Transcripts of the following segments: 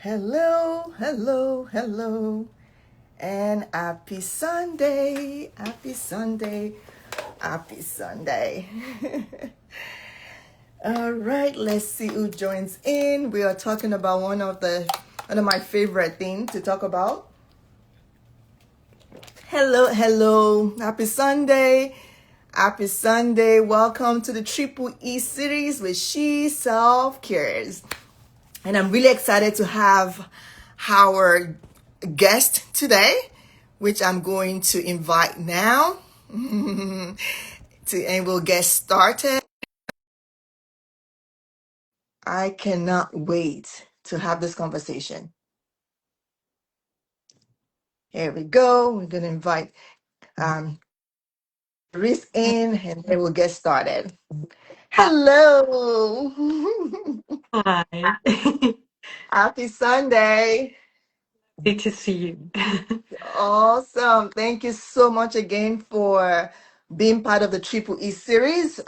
Hello, hello, hello, and happy Sunday, happy Sunday, happy Sunday. All right, let's see who joins in. We are talking about one of my favorite things to talk about. Hello, hello, happy Sunday. Happy Sunday. Welcome to the Triple E series with She Self Cares. And I'm really excited to have our guest today, which I'm going to invite now. And we'll get started. I cannot wait to have this conversation. Here we go. We're going to invite Reese in and then we'll get started. Hello. Hi. Happy Sunday. Good to see you. Awesome. Thank you so much again for being part of the Triple E series.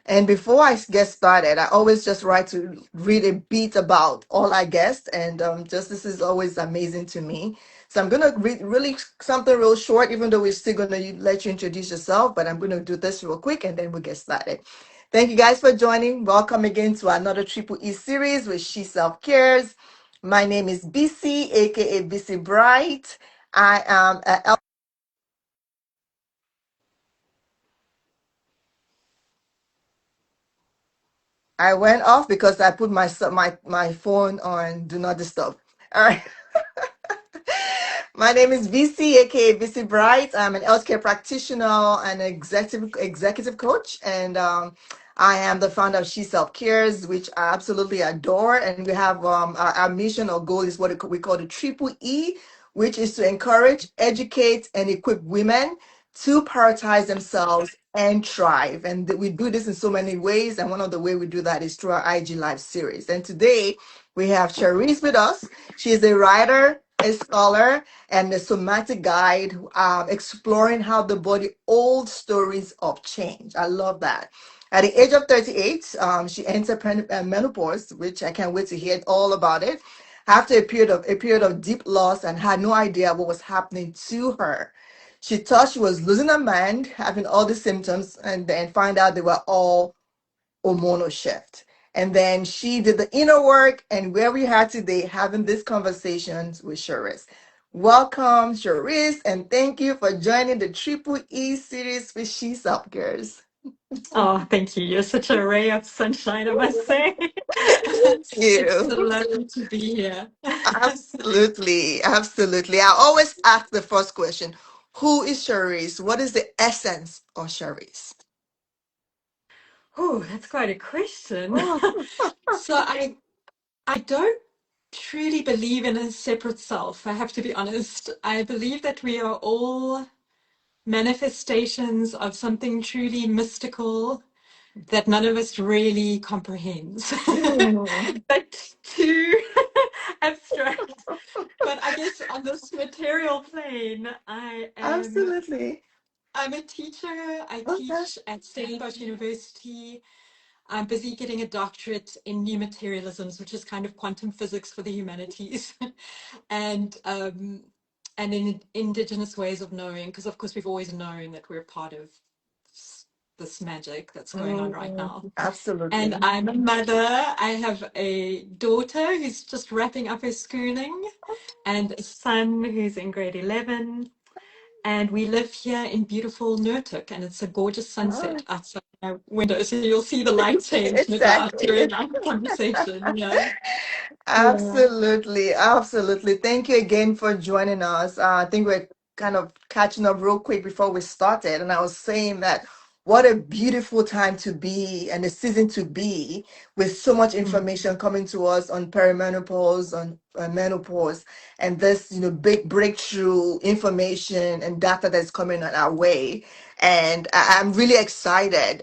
And before I get started, I always just like to read a bit about all our guests, and just this is always amazing to me. So I'm gonna read really something real short, even though we're still gonna let you introduce yourself, but I'm gonna do this real quick and then we'll get started. Thank you guys for joining. Welcome again to another Triple E series with She Self Cares. My name is BC, aka BC Bright. I am I went off because I put my phone on do not disturb. All right. My name is VC, aka VC Bright. I'm an healthcare practitioner and executive coach, and I am the founder of She Self Cares, which I absolutely adore. And we have our mission or goal is what we call the Triple E, which is to encourage, educate, and equip women to prioritize themselves and thrive. And we do this in so many ways. And one of the way we do that is through our IG Live series. And today we have Charisse with us. She is a writer, a scholar, and a somatic guide, exploring how the body holds stories of change. I love that. At the age of 38, she entered menopause, which I can't wait to hear all about it. After a period of deep loss and had no idea what was happening to her. She thought she was losing her mind, having all the symptoms, and then find out they were all hormonal shift. And then she did the inner work, and where we are today having these conversations with Cherise. Welcome, Cherise, and thank you for joining the Triple E series with She Self Girls. Oh, thank you. You're such a ray of sunshine, I must say. Thank It's so you. lovely to be here. Absolutely, absolutely. I always ask the first question: who is Cherise? What is the essence of Cherise? Oh, that's quite a question. Oh, So I don't truly believe in a separate self, I have to be honest. I believe that we are all manifestations of something truly mystical that none of us really comprehends. mm, But too abstract. But I guess on this material plane, absolutely. I'm a teacher. I Okay. teach at Stellenbosch University. I'm busy getting a doctorate in new materialisms, which is kind of quantum physics for the humanities, and in indigenous ways of knowing, because of course we've always known that we're part of this magic that's going on right now. And Absolutely. I'm a mother. I have a daughter who's just wrapping up her schooling, and a son who's in grade 11. And we live here in beautiful Nurtuk, and it's a gorgeous Oh, sunset outside my window. So you'll see the light change, no doubt, exactly. during our conversation. Yeah. Yeah. Absolutely, absolutely. Thank you again for joining us. I think we're kind of catching up real quick before we started, and I was saying that what a beautiful time to be and a season to be with so much Mm. information coming to us on perimenopause, on menopause, and this big breakthrough information and data that's coming on our way. And I'm really excited.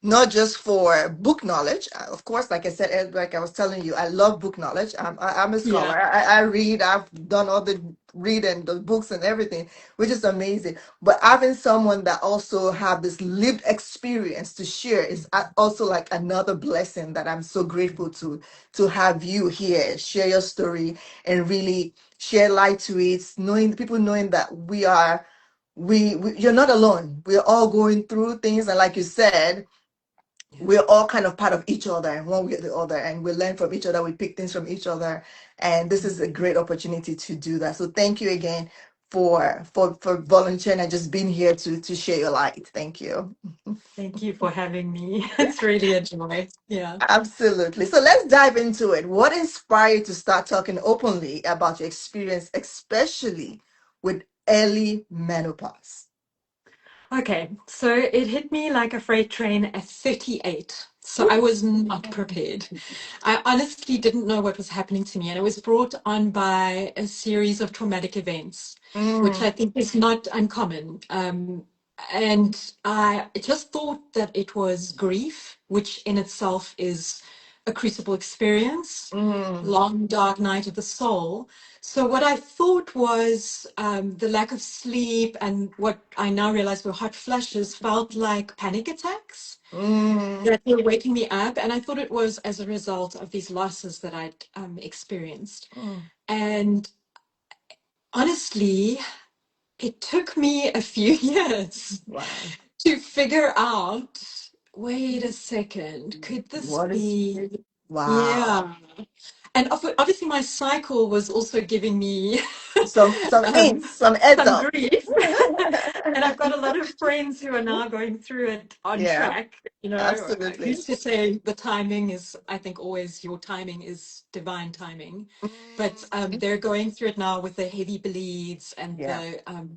not just for book knowledge. Of course, like I said, like I was telling you, I love book knowledge. I'm a Yeah. scholar. I read. I've done all the reading, the books and everything, which is amazing. But having someone that also have this lived experience to share is also like another blessing that I'm so grateful to have you here, share your story and really share light to it, knowing people knowing that we you're not alone. We're all going through things, and like you said, Yeah. we're all kind of part of each other in one way or the other, and we learn from each other, we pick things from each other, and this is a great opportunity to do that. So thank you again for volunteering and just being here to share your light. Thank you. Thank you for having me. It's really a joy. Yeah. Absolutely. So let's dive into it. What inspired you to start talking openly about your experience, especially with early menopause? Okay, so it hit me like a freight train at 38. So I was not prepared. I honestly didn't know what was happening to me, and it was brought on by a series of traumatic events, which I Mm, think is not uncommon. And I just thought that it was grief, which in itself is a crucible experience, mm, long dark night of the soul. So what I thought was the lack of sleep and what I now realize were hot flushes felt like panic attacks mm, that were waking me up. And I thought it was as a result of these losses that I'd experienced. mm. And honestly, it took me a few years Wow. to figure out, wait a second, could this What is be? wow. Yeah. And obviously, my cycle was also giving me Some um, hints, some heads some up. grief. And I've got a lot of friends who are now going through it on Yeah, track. You know, absolutely. who's to say the timing is, I think always your timing is divine timing. But Mm, they're going through it now with the heavy bleeds and yeah. the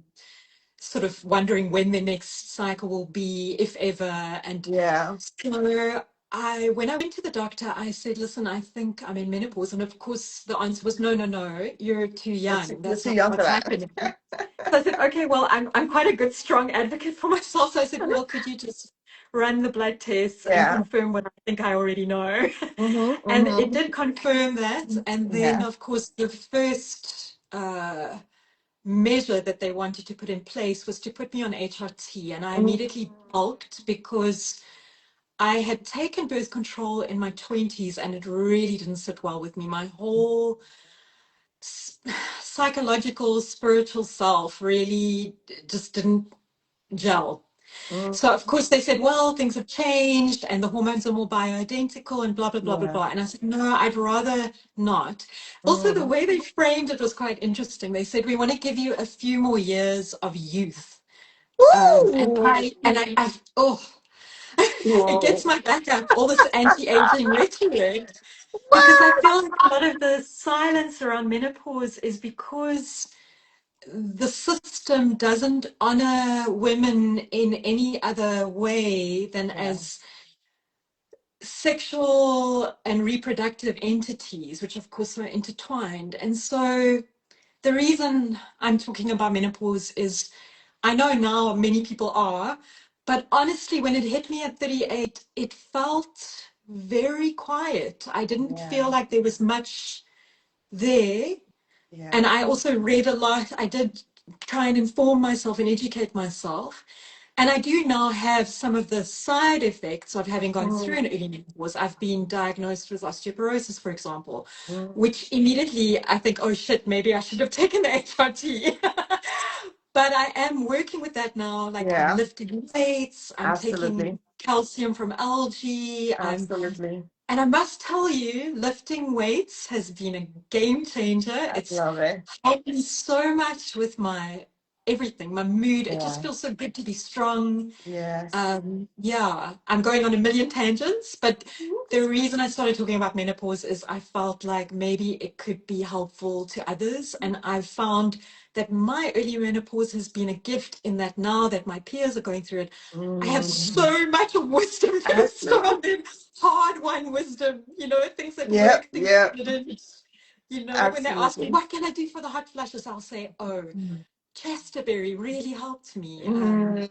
sort of wondering when the next cycle will be, if ever. And Yeah. so when I went to the doctor, I said, listen, I think I'm in menopause. And of course, the answer was, no, no, no, you're too young. You're That's too not young for what's that. happening. So I said, okay, well, I'm quite a good, strong advocate for myself. So I said, well, could you just run the blood tests and Yeah. confirm what I think I already know? Mm-hmm, And it mm-hmm. did confirm that. And then, Yeah. of course, the first measure that they wanted to put in place was to put me on HRT. And I Mm, immediately balked because I had taken birth control in my 20s and it really didn't sit well with me. My whole psychological, spiritual self really just didn't gel. mm, So, of course, they said, well, things have changed and the hormones are more bioidentical and blah, blah, blah, blah, yeah. blah. And I said, no, I'd rather not. Also, the Mm. way they framed it was quite interesting. They said, we want to give you a few more years of youth. And Woo! oh, it gets Whoa. my back up, all this anti-aging rhetoric, because I What? feel like a lot of the silence around menopause is because the system doesn't honor women in any other way than Yeah. as sexual and reproductive entities, which of course are intertwined. And so the reason I'm talking about menopause is I know now many people are, but honestly, when it hit me at 38, it felt very quiet. I didn't Yeah. feel like there was much there. And Yeah. I also read a lot. I did try and inform myself and educate myself. And I do now have some of the side effects of having gone through Mm, an early menopause. I've been diagnosed with osteoporosis, for example, mm. which immediately I think, oh shit, maybe I should have taken the HRT. But I am working with that now. Like I'm Yeah. lifting weights, I'm taking Absolutely. calcium from algae, Absolutely. and I must tell you, lifting weights has been a game changer. I It's love it. helped me so much with my everything, my mood. It just Yeah. feels so good to be strong. Yes. Yeah, I'm going on a million tangents, but the reason I started talking about menopause is I felt like maybe it could be helpful to others. And I've found that my early menopause has been a gift in that now that my peers are going through it, I have Mm. so much wisdom passed Absolutely. on them, hard-won wisdom, things that Yep. work, things Yep. that didn't. When they ask me, Absolutely. what can I do for the hot flashes? I'll say, oh, Chesterberry really helped me. Mm.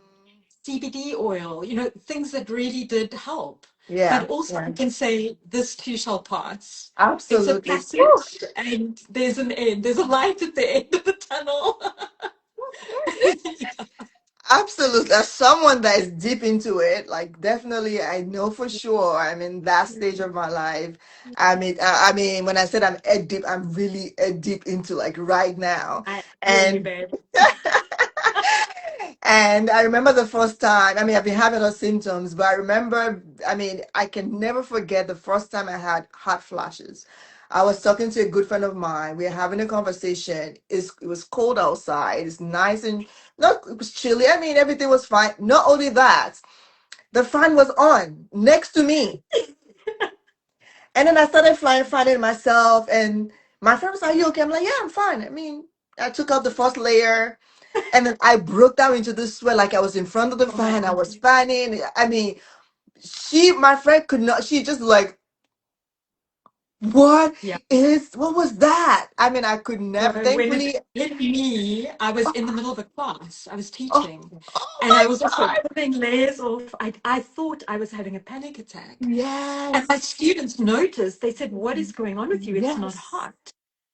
CBD oil, things that really did help. But Yeah, also, yeah, I can say this too shall pass. It's a absolutely. Woo. passage, and there's an end. There's a light at the end of the tunnel. Absolutely. As someone that is deep into it, like definitely I know for sure I'm in that stage of my life. I mean, when I said I'm ed deep, I'm really ed deep into like right now. I hear you, And babe. and I remember the first time, I mean, I've been having those symptoms, but I remember, I mean, I can never forget the first time I had hot flashes. I was talking to a good friend of mine. We were having a conversation. It was cold outside. It's nice and not, it was chilly. I mean, everything was fine. Not only that, the fan was on next to me. And then I started finding myself, and my friend was like, "Are you okay?" I'm like, "Yeah, I'm fine." I mean, I took out the first layer. And then I broke down into this sweat like I was in front of the Oh my fan. I was goodness. fanning. I mean, my friend could not, she just like, Yeah. what was that? I mean, I could So never, when it thankfully, hit me, I was oh, in the middle of a class. I was oh, teaching, oh and I my was also God. pulling layers off. I thought I was having a panic attack. And my Yes. students noticed. They said, "What is going on with you? It's not Yes. hot."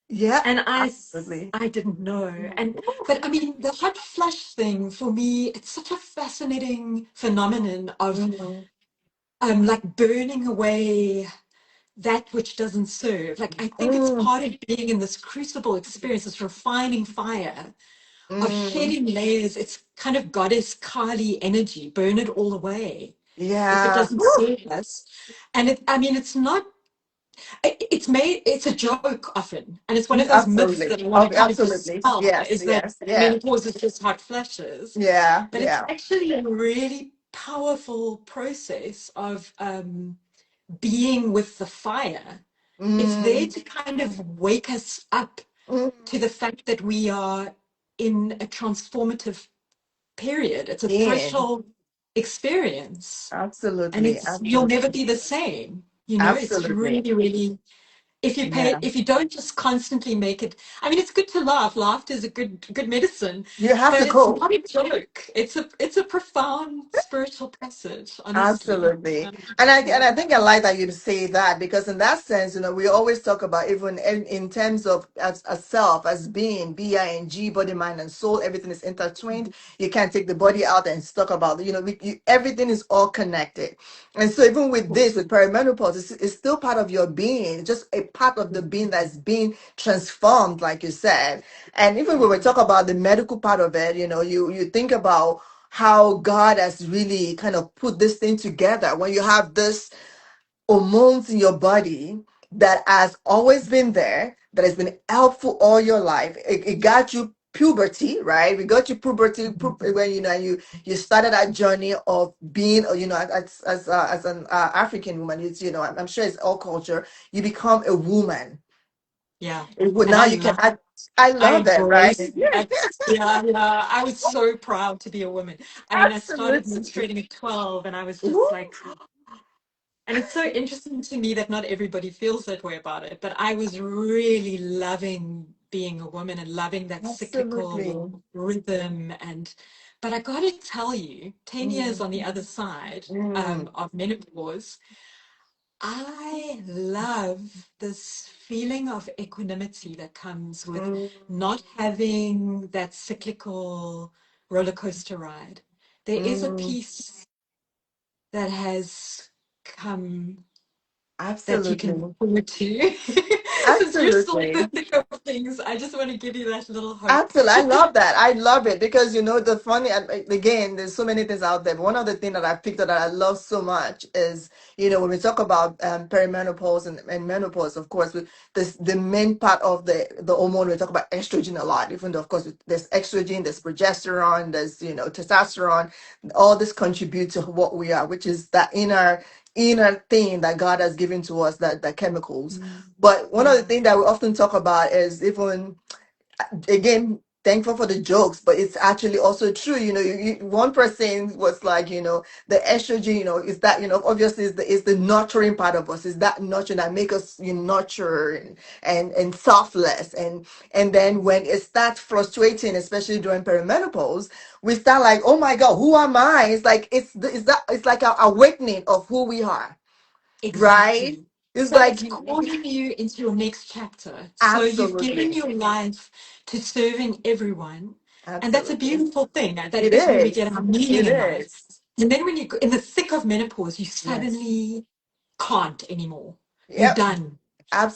Yeah, And absolutely. I didn't know. But I mean, the hot flush thing for me, it's such a fascinating phenomenon of Mhm. like burning away that which doesn't serve. Like I think it's Mm, part of being in this crucible experience, this refining fire of mm. shedding layers. It's kind of goddess Kali energy, burn it all away if it Yeah. doesn't Woo. serve us. And I mean, it's not, it's a joke often. And it's one of those myths Absolutely. that I want Oh, to kind of absolutely. dispel Yes, is that yes, yeah. menopause is just hot flashes. Yeah, But it's yeah. actually a really powerful process of being with the fire. It's there Mm, to kind of wake us up mm. to the fact that we are in a transformative period. It's a Yeah, threshold experience, and absolutely. it's you'll never Absolutely. be the same. It's Absolutely. really, really, Yeah. if you don't just constantly make it. I mean, it's good to laugh. Laughter is a good medicine, You have but to it's cope. not a joke. It's a profound spiritual passage, honestly. Absolutely. And I Yeah. think I like that you say that because in that sense, we always talk about even in terms of as a self, as being BING, body, mind, and soul, everything is intertwined. You can't take the body out and talk about, everything is all connected. And so even with this, with perimenopause, it's still part of your being, just a part of the being that's being transformed, like you said. And even when we talk about the medical part of it, you think about how God has really kind of put this thing together when you have this hormones in your body that has always been there, that has been helpful all your life. It got you puberty, right? We got you puberty when you started that journey of being, as an African woman. I'm sure it's all culture. You become a woman. Yeah. And Now I you can. love I I love that, right? embrace that. Yeah, yeah. I was so proud to be a woman. I mean, I started Absolutely. menstruating at 12 and I was Woo. just like, and it's so interesting to me that not everybody feels that way about it, but I was really loving being a woman and loving that Absolutely. cyclical rhythm. But I got to tell you, 10 years Mm, on the other side mm, of menopause, I love this feeling of equanimity that comes with mm, not having that cyclical roller coaster ride. There is a mm. peace that has come that you can Absolutely. look forward to. Since you're still in Absolutely. the thick of things, I just want to give you that little hope. Absolutely. I love that. I love it because the funny and again, there's so many things out there. But one of the things that I picked up that I love so much is, when we talk about perimenopause and menopause, of course, this the main part of the hormone, we talk about estrogen a lot, even though of course there's estrogen, there's progesterone, there's testosterone, all this contribute to what we are, which is that inner thing that God has given to us, that the chemicals. Mm. But one of the Yeah. things that we often talk about is even again, thankful for the jokes, but it's actually also true. One person was like, the estrogen, is that, obviously is the nurturing part of us, is that nurture that make us, nurture and selfless. And then when it starts fluctuating, especially during perimenopause, we start like, oh my God, who am I? It's like, it's like an awakening of who we are, right? Exactly. It's But like, it's calling you into your next chapter. So you've given absolutely, your life to serving everyone. And that's a absolutely. beautiful thing. That It is where we get is. our meaning It in life. is. And then when you in the thick of menopause, you Yes. suddenly can't anymore. You're Yep. done.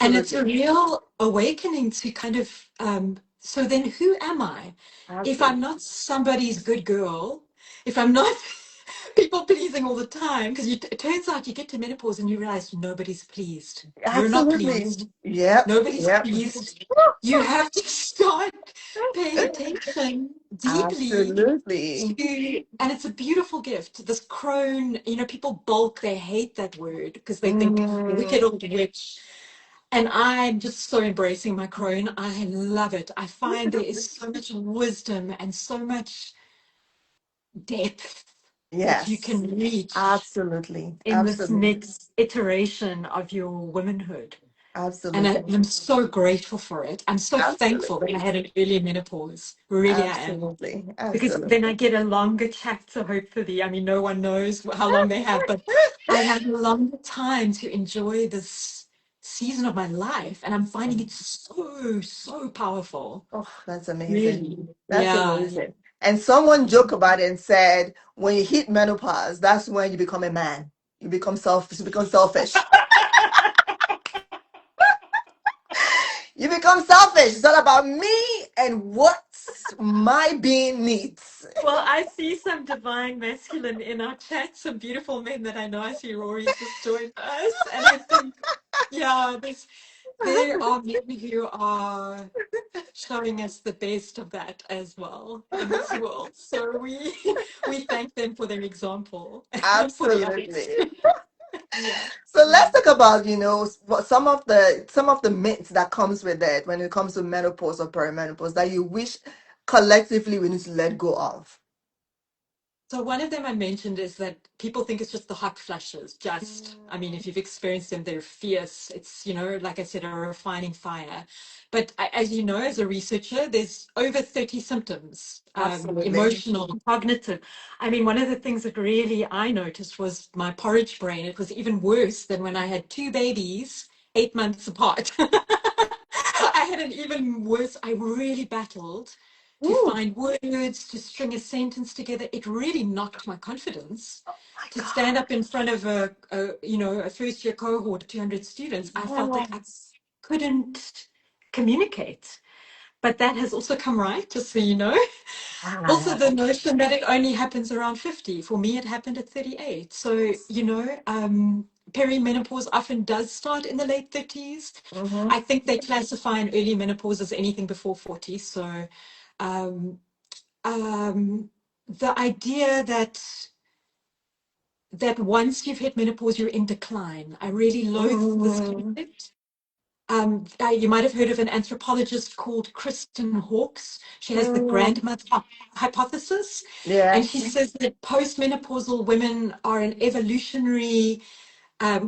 And it's a Absolutely. real awakening to kind of, so then who am I? If I'm Absolutely. not somebody's good girl, if I'm not people pleasing all the time, because it turns out you get to menopause and you realize nobody's pleased. You're not Absolutely. pleased. Yep. Nobody's Yep. pleased. You have to start paying attention deeply Absolutely. and it's a beautiful gift. This crone, people bulk, they hate that word because they think wicked Mm, old witch. And I'm just so embracing my crone. I love it. I find there is so much wisdom and so much depth that you yes. can reach Absolutely. in this Absolutely. next iteration of your womanhood. And Absolutely. I'm so grateful for it. I'm so thankful that I Absolutely. had an early menopause. Really, I am. Absolutely. Because then I Absolutely. get a longer chapter, hopefully. I mean, no one knows how long they have, but I have a longer time to enjoy this season of my life. And I'm finding it so, so powerful. Oh, that's amazing. Really. That's Yeah. amazing. And someone joked about it and said, when you hit menopause, that's when you become a man. You become selfish. You become selfish. It's all about me and what my being needs. Well, I see some divine masculine in our chat, some beautiful men that I know. I see Rory's just joined us. And I think, yeah, there are men who are showing us the best of that as well in this world. So we we thank them for their example and for the others. Absolutely. Yeah. So let's Mm. talk about, what some of the myths that comes with it when it comes to menopause or perimenopause that you wish collectively we need to let go of. So one of them I mentioned is that people think it's just the hot flushes. Just, I mean, if you've experienced them, they're fierce. It's, like I said, a refining fire. But as you know, as a researcher, there's over 30 symptoms, Absolutely. emotional, cognitive. I mean, one of the things that really I noticed was my porridge brain. It was even worse than when I had two babies 8 months apart. I had an even worse, I really battled to Ooh, find words, to string a sentence together. It really knocked my confidence. my To stand God. up in front of a first year cohort of 200 students, I felt like I Yes. couldn't communicate. But that has also come right, just so you know. Also, the Wow. notion that it only happens around 50. For me, it happened at 38. So, perimenopause often does start in the late 30s. Mm-hmm. I think they classify an early menopause as anything before 40. So, um, the idea that once you've hit menopause, you're in decline. I really loathe this Mm-hmm. concept. You might have heard of an anthropologist called Kristen Hawkes. She has the Mm-hmm. grandmother hypothesis, and she Yes. says that postmenopausal women are an evolutionary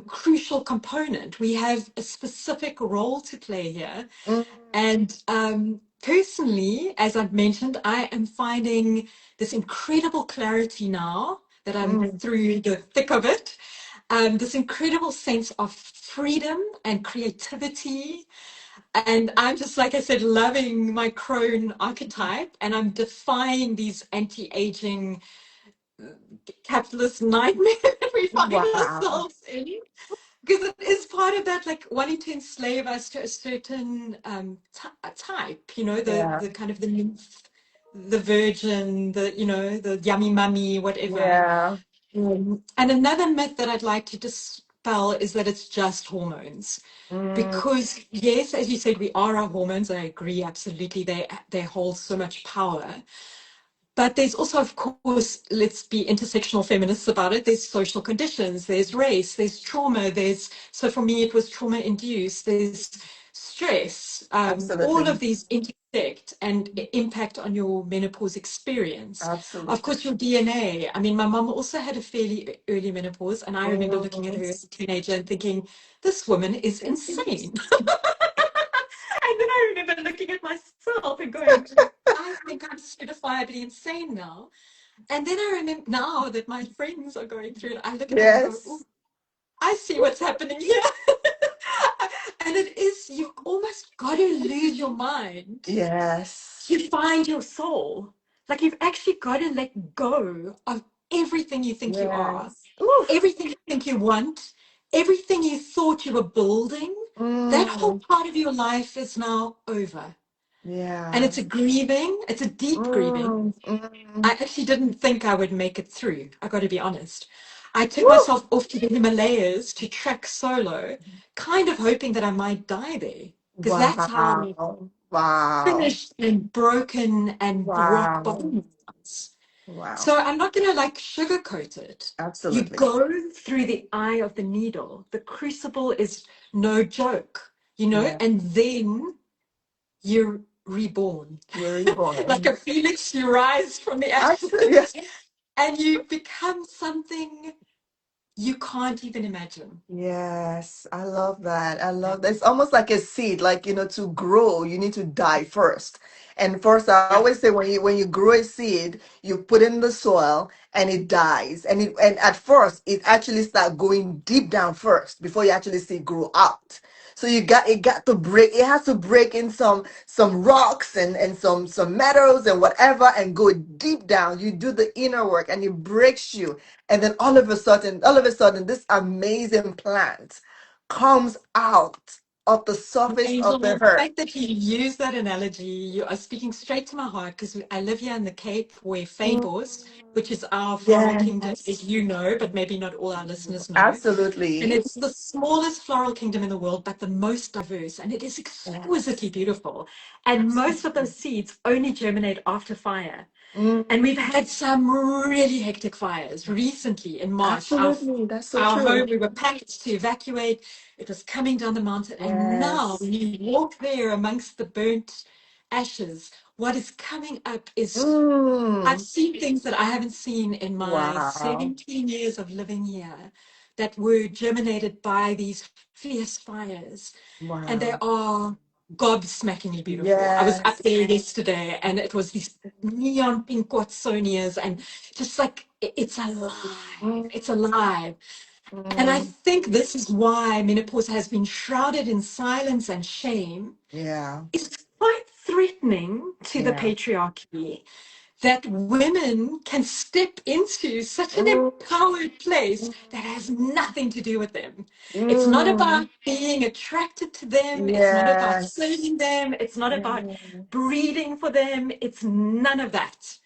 crucial component. We have a specific role to play here. Mm-hmm. And personally, as I've mentioned, I am finding this incredible clarity now that I'm through the thick of it. This incredible sense of freedom and creativity. And I'm just, like I said, loving my crone archetype. And I'm defying these anti aging capitalist nightmare that we find Wow. ourselves in. Because it is part of that, like wanting to enslave us to a certain type, Yeah. the kind of the nymph, the virgin, the yummy mummy, whatever. Yeah. And another myth that I'd like to dispel is that it's just hormones. Mm, Because yes, as you said, we are our hormones. I agree, absolutely. They hold so much power. But there's also, of course, let's be intersectional feminists about it. There's social conditions, there's race, there's trauma, so for me, it was trauma induced, there's stress, all absolutely. of these intersect. effect and impact on your menopause experience. Of Absolutely. course, your DNA. I mean, my mum also had a fairly early menopause, and I remember looking at Mm. her as a teenager and thinking, this woman is insane. And then I remember looking at myself and going, I think I'm certifiably insane now. And then I remember now that my friends are going through it, I look at them and go, oh, Yes. I see what's happening here. And it is, you've almost got to lose your mind Yes. to find your soul. Like you've actually got to let go of everything you think you are, Yes. Oof. everything you think you want, everything you thought you were building. That whole Mm. part of your life is now over. And Yeah. it's a grieving, it's a deep grieving. Mm. I Mm. actually didn't think I would make it through. I got to be honest. I took Woo. myself off to the Himalayas to trek solo, kind of hoping that I might die there, because that's how Wow. Wow. finished and broken and rock Wow. bottom it was. Wow. So I'm not going to like sugarcoat it. You Absolutely. go through the eye of the needle. The crucible is no joke, you know, Yeah. and then you're reborn. You're Like reborn. a phoenix, you rise from the Absolutely. ashes and you become something you can't even imagine. Yes, I love that. I Yeah. love that. It's almost like a seed, like to grow, you need to die first. And first, I Yeah. always say when you grow a seed, you put it in the soil and it dies. And at first, it actually start going deep down first before you actually see it grow out. So it got to break, it has to break in some rocks and some metals and whatever and go deep down. You do the inner work and it breaks you, and then all of a sudden this amazing plant comes out of the surface of the Angel, the earth. fact that you use that analogy, you are speaking straight to my heart because I live here in the Cape where Mm. Fabos, which is our floral kingdom, Yes, as you know, but maybe not all our listeners know. And absolutely. it's the smallest floral kingdom in the world, but the most diverse, and it is exquisitely Yes, beautiful. And most of absolutely. those seeds only germinate after fire. And we've Mm. had some really hectic fires recently in March. Absolutely, that's so Our home, true. we were packed to evacuate. It was coming down the mountain. And now, Yes. when you walk there amongst the burnt ashes, what is coming up is I've Mm. seen things that I haven't seen in my Wow. 17 years of living here that were germinated by these fierce fires, and they Wow. are gobsmackingly beautiful. I was up Yes. there yesterday and it was these neon pink Watsonias and just like it's alive. Mm. It's alive. And I Mm. think this is why menopause has been shrouded in silence and shame. Yeah. It's quite threatening to the Yeah. patriarchy that women can step into such an Mm. empowered place that has nothing to do with them. It's not Mm. about being attracted to them, it's not about Yes. serving them, it's not about Mm. breeding for them, it's none of that.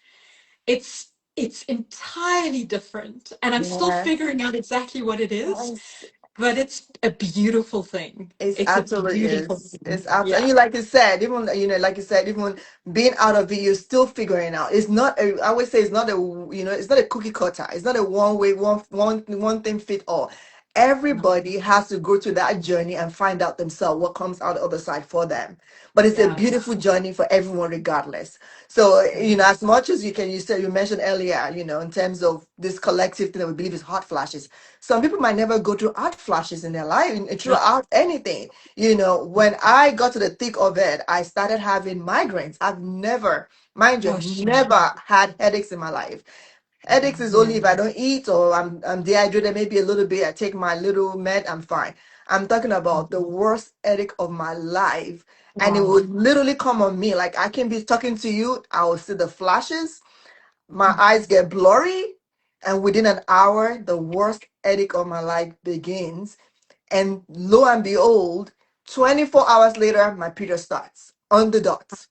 It's entirely different. And I'm still Yes. figuring out exactly what it is, Yes. but it's a beautiful thing. It's It's a absolutely beautiful is. thing. It's absolutely, and Yeah. you like you said, even like you said, even being out of it, you're still figuring out. It's not a. I always say it's not a. It's not a cookie cutter. It's not a one way, one thing fit all. No. Everybody has to go through that journey and find out themselves what comes out the other side for them. But it's a Yeah. beautiful journey for everyone, regardless. So, as much as you mentioned earlier, in terms of this collective thing that we believe is hot flashes. Some people might never go through hot flashes in their life, No. throughout anything. When I got to the thick of it, I started having migraines. I've never, mind you, Oh, I've shame. never had headaches in my life. Headaches is only if I don't eat or I'm dehydrated, maybe a little bit. I take my little med, I'm fine. I'm talking about the worst headache of my life. And it Wow. would literally come on me. Like I can be talking to you, I will see the flashes, my eyes get blurry, and within an hour, the worst headache of my life begins. And lo and behold, 24 hours later, my period starts on the dot.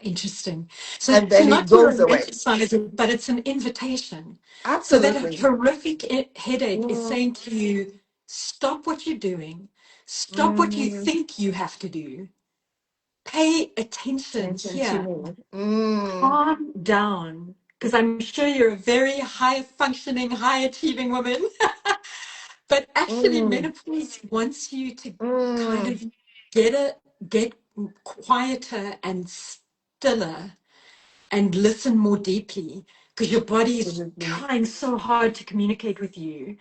Interesting. So, And so then it not to goes away. romanticize it, but it's an invitation. So that a Absolutely. horrific headache is Mm, saying to you, stop what you're doing, stop what you mm, think you have to do, pay attention attention to here, me. Mm, calm down. Because I'm sure you're a very high functioning, high achieving woman. But actually, mm, menopause wants you to kind mm, of get quieter and stiller and listen more deeply because your body is Absolutely. trying so hard to communicate with you.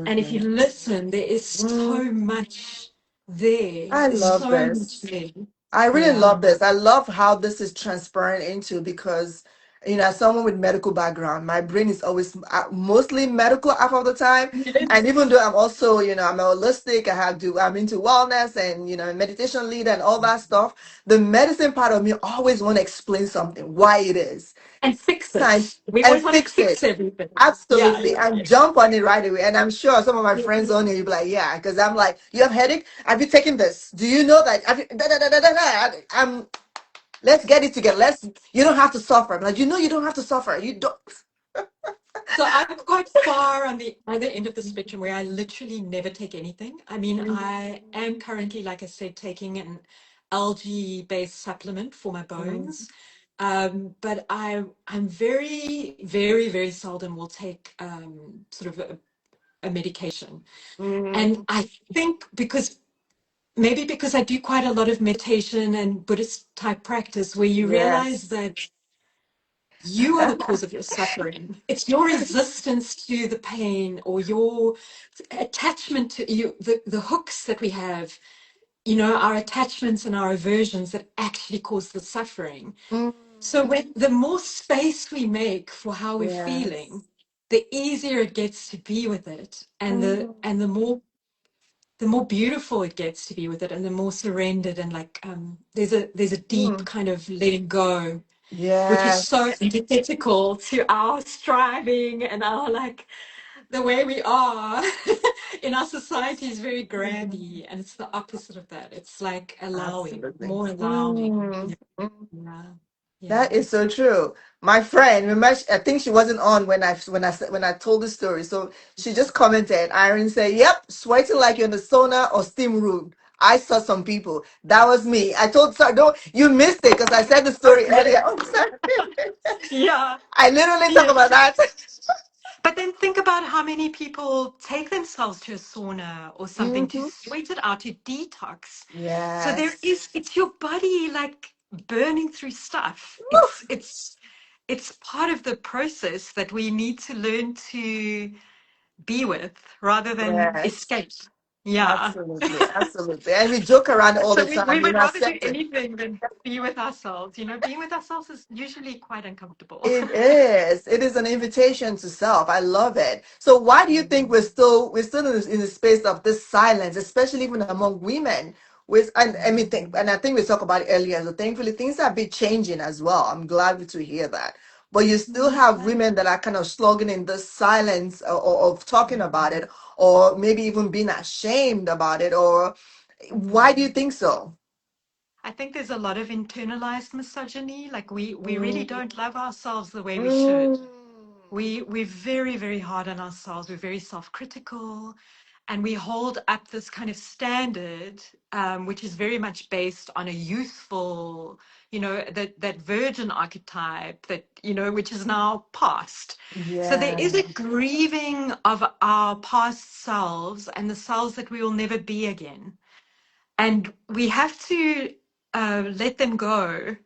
And if you Absolutely. listen, there is so Mm, much there. I There's love so much this. there. I really Yeah. love this. I love how this is transparent into because, as someone with medical background, my brain is always mostly medical half of the time. And Yes. even though I'm also, I'm a holistic, I'm into wellness and, meditation leader and all that stuff, the medicine part of me always want to explain something, why it is, And fix science, it. We and always want to fix it. fix everything. Yeah, Absolutely. yeah, And yeah. jump on it right away. And I'm sure some of my Yeah. friends on here, you'll be like, yeah, because I'm like, you have headache? Have you taken this? Do you know that? Have you, da, da, da, da, da, da. Let's get it together. You don't have to suffer. I'm like, you don't have to suffer. You don't. So I'm quite far on the other end of the spectrum where I literally never take anything. I mean, I am currently, like I said, taking an algae-based supplement for my Mm, bones. But I'm very, very, very seldom will take sort of a medication. And mm, I think because I do quite a lot of meditation and Buddhist type practice where you realize yes. that you are the cause of your suffering. It's your resistance to the pain or your attachment to you, the hooks that we have, our attachments and our aversions that actually cause the suffering. Mm, So when the more space we make for how we're feeling, yes. the easier it gets to be with it. And the Mm, and the more beautiful it gets to be with it and the more surrendered and like there's a deep mm, kind of letting go which is yes. so antithetical to our striving and our like the way we are in our society is very Mm, grabby and it's the opposite of that. It's like allowing, absolutely. more allowing. Mm, Yeah, mm. yeah, That yeah. is so true. My friend, remember, I think she wasn't on when I told the story. So she just commented. Irene said, "Yep, sweating like you're in the sauna or steam room. I saw some people. That was me." I told sorry, don't you missed it because I said the story earlier. Oh, sorry. Yeah, I literally talk yeah. about that. But then think about how many people take themselves to a sauna or something to Hmm. sweat it out, to detox. So Yes. it's your body like burning through stuff. Woo. It's part of the process that we need to learn to be with rather than Yes. escape. Yeah. Absolutely. Absolutely. And we joke around all So the we time, would rather do accept it. anything than be with ourselves. Being with ourselves is usually quite uncomfortable. It is. It is an invitation to self. I love it. So why do you think we're still in the space of this silence, especially even among women? With and I mean, and I think we talked about it earlier. So thankfully, things have been changing as well. I'm glad to hear that. But you still have women that are kind of slugging in this silence of talking about it, or maybe even being ashamed about it. Or why do you think so? I think there's a lot of internalized misogyny. Like we really Mm, don't love ourselves the way we should. mm, We're very, very hard on ourselves. We're very self-critical, and we hold up this kind of standard, which is very much based on a youthful, that virgin archetype that which is now past. So there yeah. is a grieving of our past selves and the selves that we will never be again, and we have to let them go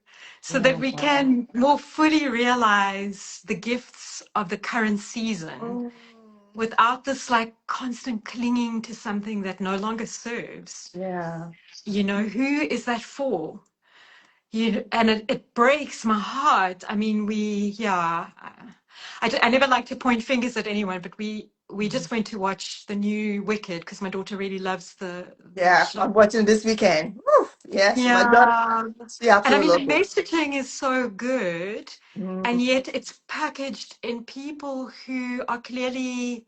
so that Yeah. we can more fully realize the gifts of the current season Mm, without this like constant clinging to something that no longer serves. yeah. Who is that for? And it breaks my heart. I mean, yeah, I never like to point fingers at anyone, but we Mhm. just went to watch the new Wicked because my daughter really loves the Yeah, show. I'm watching this weekend. Woo, yes, my daughter, Yeah. she And I absolutely mean, the loves it. messaging is so good, and Mm, yet it's packaged in people who are clearly,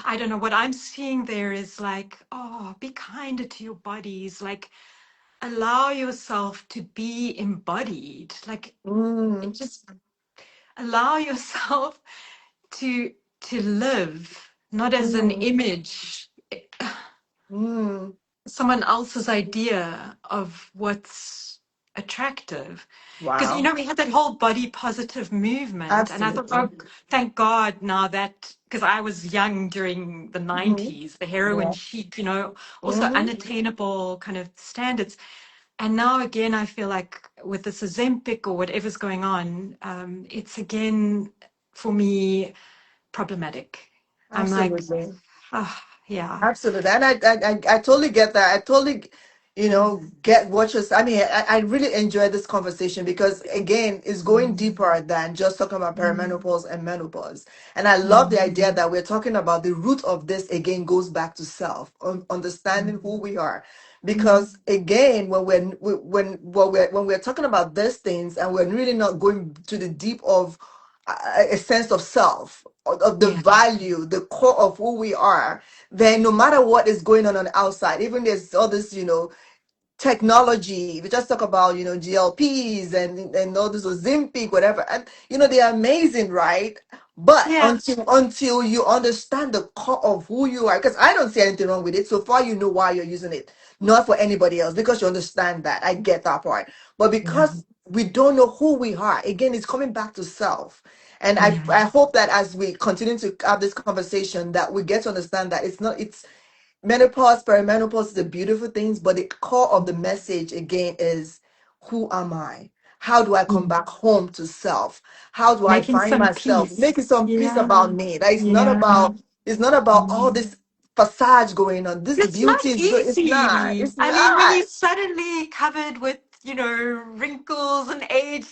I don't know, what I'm seeing there is like, oh, be kinder to your bodies, like allow yourself to be embodied, like mm, just allow yourself to live, not as an mm, image, mm. someone else's idea of what's attractive. Because, Wow, we had that whole body positive movement. And I thought, absolutely. oh, thank God now that, because I was young during the Hmm. 90s, the heroin Yeah. chic, also Hmm. unattainable kind of standards. And now again, I feel like with this Ozempic or whatever's going on, it's again for me problematic. I'm like, Absolutely. oh, yeah. Absolutely, and I totally get that. I totally, get what you're. I mean, I really enjoy this conversation because again, it's going deeper than just talking about perimenopause and menopause. And I love the idea that we're talking about the root of this again goes back to self, understanding who we are. Because again, when we're talking about these things and we're really not going to the deep of a sense of self, of the Yeah. value, the core of who we are, then no matter what is going on the outside, even there's all this, technology. We just talk about, GLPs and all this Ozempic, whatever, and they're amazing, right? But Yeah. until you understand the core of who you are, because I don't see anything wrong with it. So far, you know why you're using it, not for anybody else, because you understand that. I get that part, but Yeah. because we don't know who we are, again, it's coming back to self. And I, Yeah. I hope that as we continue to have this conversation, that we get to understand that it's menopause, perimenopause is the beautiful things, but the core of the message again is who am I? How do I come Mm. back home to self? How do I Making find some myself? peace. Making some peace Yeah. about me. That Yeah. it's not about all Mm. this facade going on. This It's not beauty is good. It's not. easy. It's I mean, when you're not. suddenly covered with, wrinkles and age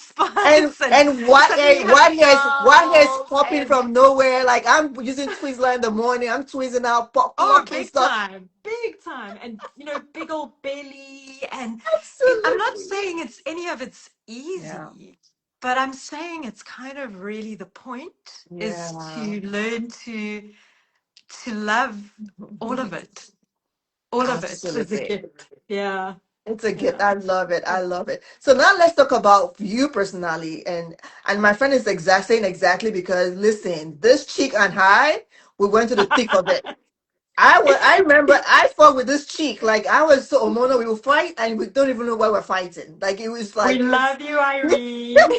And spots, and and what suddenly hair you have what hair is nails, popping and from nowhere? Like I'm using Twizzler in the morning. I'm twizzing out, oh, plucking stuff. big time, and big old belly, and I'm not Absolutely. saying any of it's Yeah. easy, but I'm saying it's kind of really the point is Yeah. to learn to love all of it. All of it is a Absolutely. gift. Yeah. It's a gift. Yeah. I love it. I love it. So now let's talk about you personally. And my friend is saying exactly because listen, this cheek and I, we went to the thick of it. I remember I fought with this cheek. Like I was so hormonal. We would fight and we don't even know why we're fighting. Like it was We like it's love you, Irene.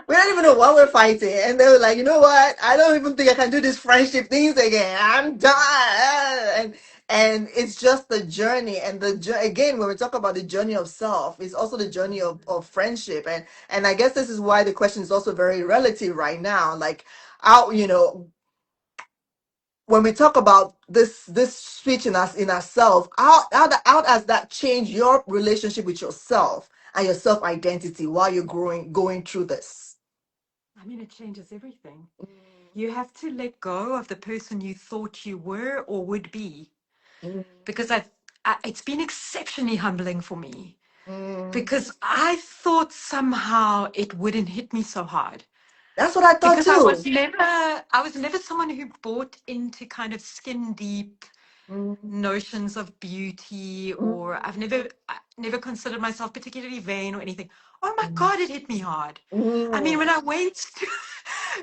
we don't even know what we're fighting. And they were like, you know what? I don't even think I can do this friendship things again. I'm done. And it's just the journey. And again, when we talk about the journey of self, it's also the journey of friendship. And I guess this is why the question is also very relative right now. Like how, when we talk about this switch in ourselves, how does that change your relationship with yourself and your self identity while you're going through this? I mean, it changes everything. You have to let go of the person you thought you were or would be, Mm, because it's been exceptionally humbling for me mm. because I thought somehow it wouldn't hit me so hard That's what I thought because too. I was never someone who bought into kind of skin deep Mm, notions of beauty, or mm, I never considered myself particularly vain or anything. Oh my God, it hit me hard. I mean, mm. when I went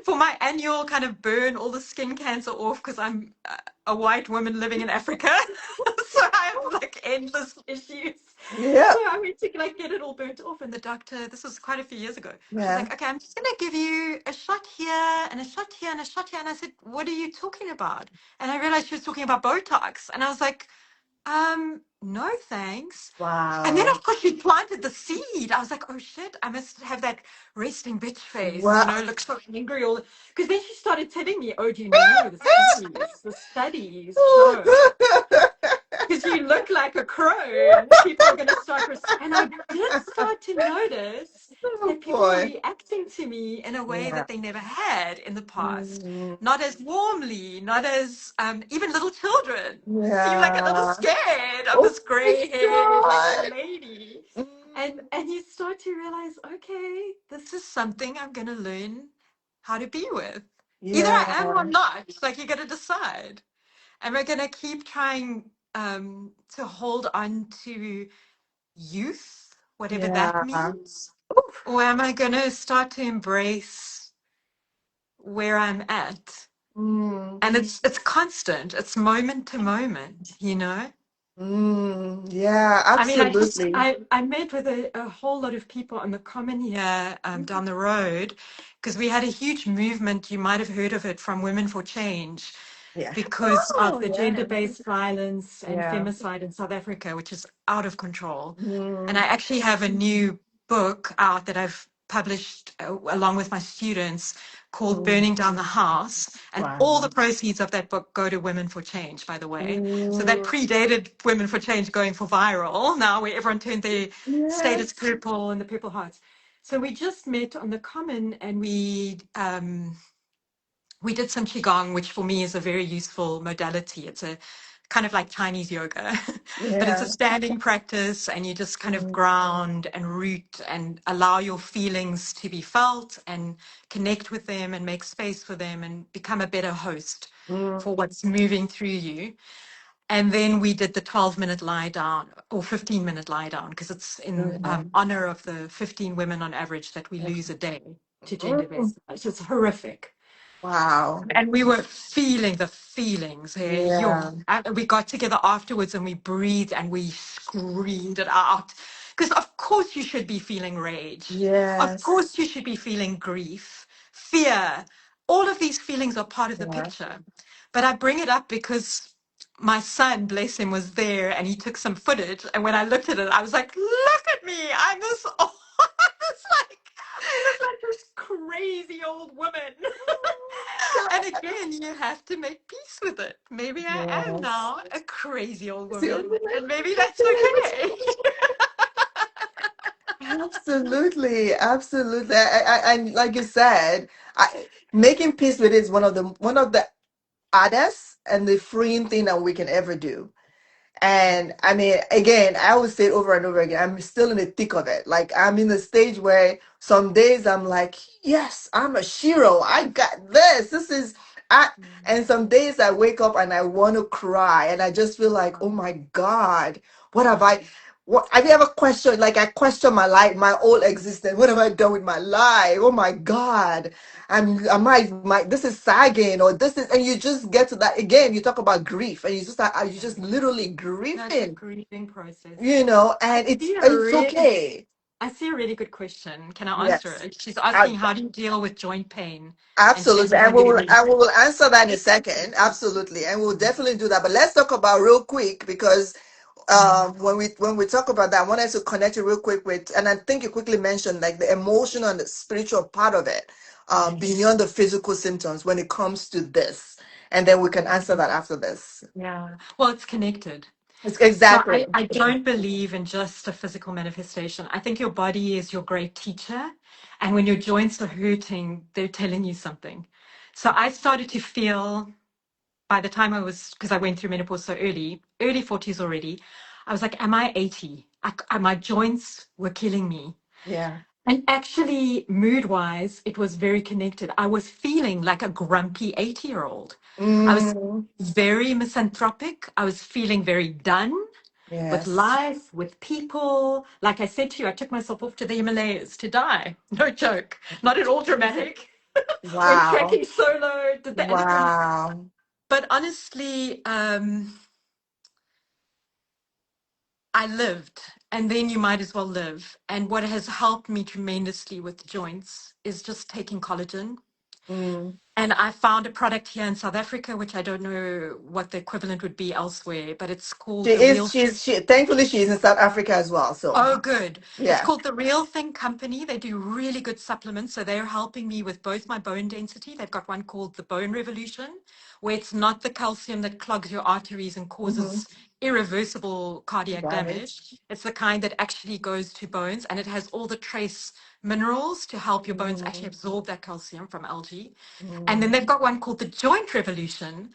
for my annual kind of burn all the skin cancer off because I'm a white woman living in Africa, so I have like endless issues. Yeah, So I went to like get it all burnt off, and the doctor, this was quite a few years ago, she's yeah. like, "Okay, I'm just gonna give you a shot here and a shot here and a shot here." And I said, "What are you talking about?" And I realized she was talking about Botox, and I was like, no, thanks. And then, Wow. of course, she planted the seed. I was like, oh shit, I must have that resting bitch face, Wow. look so angry. All because then she started telling me, oh, do you know the studies show because you look like a crow and people are going to start and I did start to notice Oh that people were boy. reacting to me in a way Yeah. that they never had in the past, Mm, not as warmly, not as even little children seem like a little yeah. scared of Oh this my gray haired like old God. lady. Mm, And you start to realize, okay, this is something I'm going to learn how to be with. Either I am or yeah. not, like you got to decide. And we're going to keep trying to hold on to youth, whatever that Yeah. means? Or am I going to start to embrace where I'm at? Mm, And it's constant. It's moment to moment. yeah, I mean, absolutely. I met with a whole lot of people on the common here down the road because we had a huge movement. You might have heard of it from Women for Change. Yeah. because of Oh, the yeah. gender-based violence and Yeah. femicide in South Africa, which is out of control. And I Mm, actually have a new book out that I've published along with my students called mm, Burning Down the House. And all wow. the proceeds of that book go to Women for Change, by the way. So that Mm, predated Women for Change going for viral, now where everyone turned their status yes. purple and the purple hearts. So we just met on the common and we did some qigong, which for me is a very useful modality. It's a kind of like Chinese yoga, but it's a Yeah. standing practice, and you just kind of Mm, ground and root and allow your feelings to be felt and connect with them and make space for them and become a better host mm, for what's moving through you. And then we did the 12-minute lie down or 15-minute lie down because it's in mhm. honor of the 15 women on average that we lose a day to Mm, gender-based violence. It's horrific. wow. And we were feeling the feelings. Hey, Yeah. we got together afterwards and we breathed and we screamed it out. Because of course you should be feeling rage. Of Yes. course you should be feeling grief, fear. All of these feelings are part of the Yeah. picture. But I bring it up because my son, bless him, was there and he took some footage. And when I looked at it, I was like, look at me. I'm this, this like, I look like this crazy old woman. And again, you have to make peace with it. Maybe I am Yes. now a crazy old So, woman, and maybe that's okay. absolutely, absolutely. And like you said, making peace with it is one of the hardest and the freeing thing that we can ever do. And I mean, again, I would say it over and over again. I'm still in the thick of it. Like I'm in the stage where some days I'm like, yes, I'm a shiro. I got this. This is I and some days I wake up and I want to cry and I just feel like, oh my God, what have I what have you ever questioned? Like I question my life, my whole existence. What have I done with my life? Oh my God. Am I my this is sagging or this is and you just get to that again. You talk about grief and you Yeah, just literally such a grieving, grieving process. I and it's see a it's really, okay. I see a really good question. Can I answer Yes, it? She's I, asking, how do you deal with joint pain and absolutely, changing and your we behavior? will answer that in a second. Absolutely, and we'll definitely do that. But let's talk about real quick because when we talk about that, I wanted to connect it real quick with, and I think you quickly mentioned like the emotional and the spiritual part of it, Yes. beyond the physical symptoms when it comes to this, and then we can answer that after this. Yeah. Well, it's connected. So Exactly. I don't believe in just a physical manifestation. I think your body is your great teacher. And when your joints are hurting, they're telling you something. So I started to feel by the time I was, because I went through menopause so early 40s already, I was like, am I 80? My joints were killing me. Yeah. And actually, mood wise, it was very connected. I was feeling like a grumpy 80-year-old. I was Mm, very misanthropic. I was feeling very done with yes. life, with people. Like I said to you, I took myself off to the Himalayas to die. No joke. Not at all dramatic. Went Wow. trekking solo, did the elephant. Wow. But honestly, I lived, and then you might as well live. And what has helped me tremendously with joints is just taking collagen. Mm. And I found a product here in South Africa, which I don't know what the equivalent would be elsewhere, but it's She called the is, Real. she thankfully she is in South Africa as well. So Oh, good. It's yeah. called the Real Thing Company. They do really good supplements. So they're helping me with both my bone density. They've got one called the Bone Revolution, where it's not the calcium that clogs your arteries and Hmm. causes irreversible cardiac Right. damage. It's the kind that actually goes to bones and it has all the trace minerals to help your bones actually Mm, absorb that calcium from algae. And then mm. they've got one called the Joint Revolution,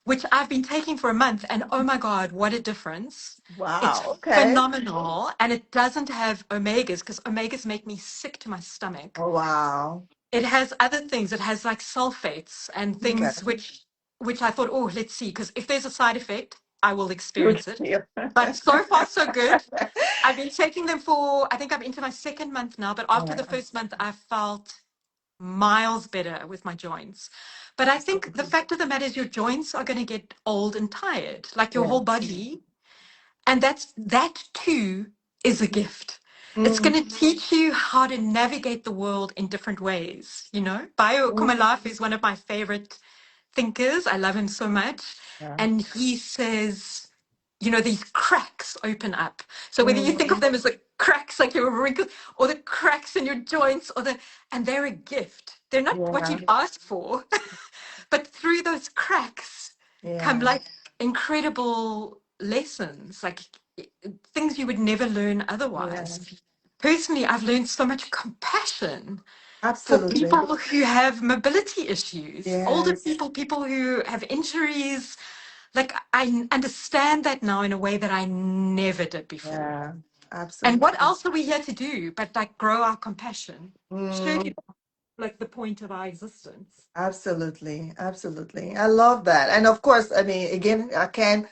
which I've been taking for a month. And oh my God, what a difference! It's Wow. Okay. phenomenal. And it doesn't have omegas because omegas make me sick to my stomach. Oh wow. It has other things. It has like sulfates and Okay. things which I thought, oh, let's see, because if there's a side effect, I will Good experience it. deal. But so far, so good. I've been taking them for, I think I'm into my second month now, but after the Yeah. first month, I felt miles better with my joints. But I think the fact of the matter is your joints are going to get old and tired, like your whole Yes. body. And that too is a gift. It's Mm, going to teach you how to navigate the world in different ways. You know, mm, biokumalafu is one of my favorite thinkers. I love him so much. Yeah. And he says, you know, these cracks open up. So whether you think of Mm, them as the cracks like your wrinkles or the cracks in your joints and they're a gift. They're not what yeah. you'd ask for, but through those cracks come Yeah. like incredible lessons, like things you would never learn Yeah. otherwise. Personally, I've learned so much compassion for Absolutely. people who have mobility issues, older Yes. people, people who have injuries. Like I understand that now in a way that I never did before. Yeah. And what Absolutely. else are we here to do but like grow our compassion? Mm, Surely that's like the point of our existence. absolutely. Absolutely. I love that. And of course, I mean, again, I can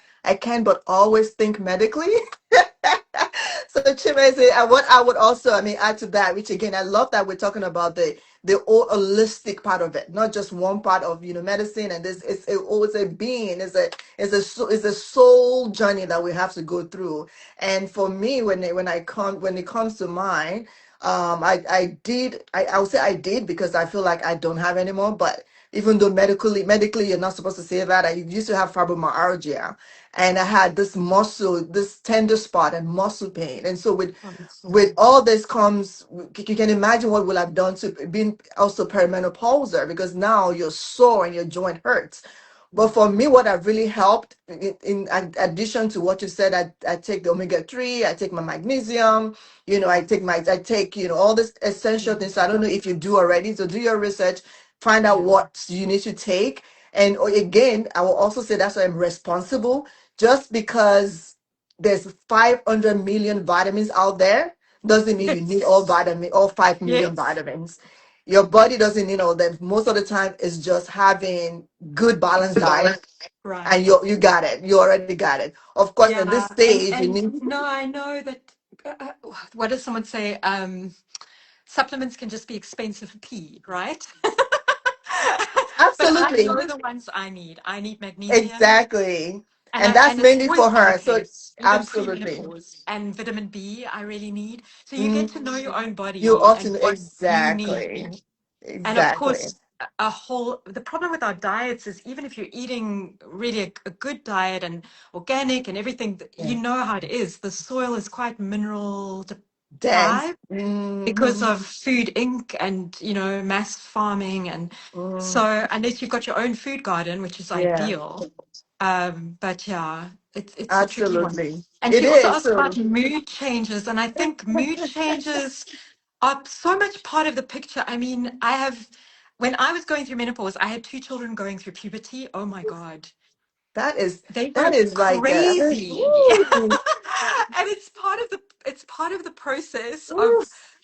but always think medically. So Chimese, what I would also, I mean, add to that, which again, I love that we're talking about the whole holistic part of it, not just one part of medicine. And this it's a being, it's a soul journey that we have to go through. And for me, when it comes to mine, I would say I did because I feel like I don't have anymore. But even though medically you're not supposed to say that, I used to have fibromyalgia, and I had this tender spot and muscle pain. And so I'm with sorry. all this comes, you can imagine what will have done to being also perimenopause, because now you're sore and your joint hurts. But Yeah. for me, what have really helped, in addition to what you said, I take the omega-3, I take my magnesium, I take, all this essential Yeah. things. So I don't know if you do already. So do your research, find out Yeah. what you need to take. And again, I will also say that's why I'm responsible. Just because there's 500 million vitamins out there doesn't mean you need Yes. all 5 million Yes. vitamins. Your body doesn't need all them. Most of the time, it's just having good balanced diet, Right. and you got it. You already got it. Of course, at this Yeah. And stage, you and need no, I know that what does someone say? Supplements can just be expensive pee, right? But I absolutely, know the ones I need. I need magnesium, exactly, and that's and it's mainly always for been the her. So case, even absolutely. pre-menopause. And vitamin B, I really need. So you get Mhm. to know your own You body also and know what you exactly, need. And of exactly. course, the problem with our diets is even if you're eating really a good diet and organic and everything, you Yeah. know how it is. The soil is quite mineral Dense. deprived because Hmm. of Food Inc. and mass farming, and Mm, so unless you've got your own food garden, which is yeah, ideal, but yeah, it's a tricky one. absolutely. And It she also is. asked So about mood changes, and I think mood changes are so much part of the picture. I mean, when I was going through menopause, I had two children going through puberty. Oh my God. that is They that were is like crazy. ooh, And it's part of the process of oof.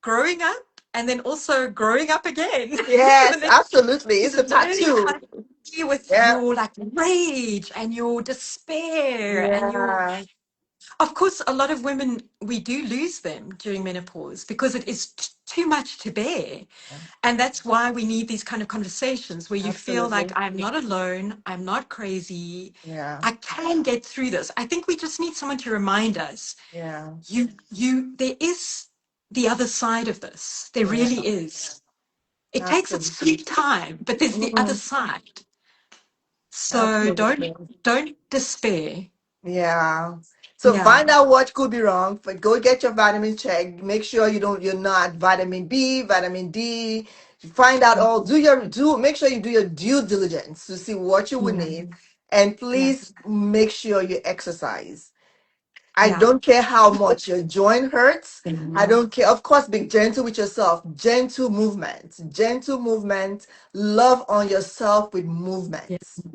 growing up and then also growing up again. Yes, And then absolutely. to It's the learn tattoo. how to deal with Yeah, your like rage and your despair and your yeah, of course a lot of women we do lose them during menopause because it is too much to bear. And that's why we need these kind of conversations where you feel like absolutely. I'm not alone, I'm not crazy, Yeah, I can get through this. I think we just need someone to remind us yeah, there is the other side of this. There yeah, really is. It takes its absolutely. sweet time, but there's the other Mhm, side. So don't absolutely. don't despair. Yeah. So Yeah. find out what could be wrong. Go get your vitamin checked. Make sure you're not vitamin B, vitamin D. Find out all make sure you do your due diligence to see what you would Yeah. need. And Yeah. please make sure you exercise. I Yeah. don't care how much your joint hurts. I Mhm. don't care. Of course, be gentle with yourself. Gentle movement. Gentle movement. Love on yourself with Yeah. movements.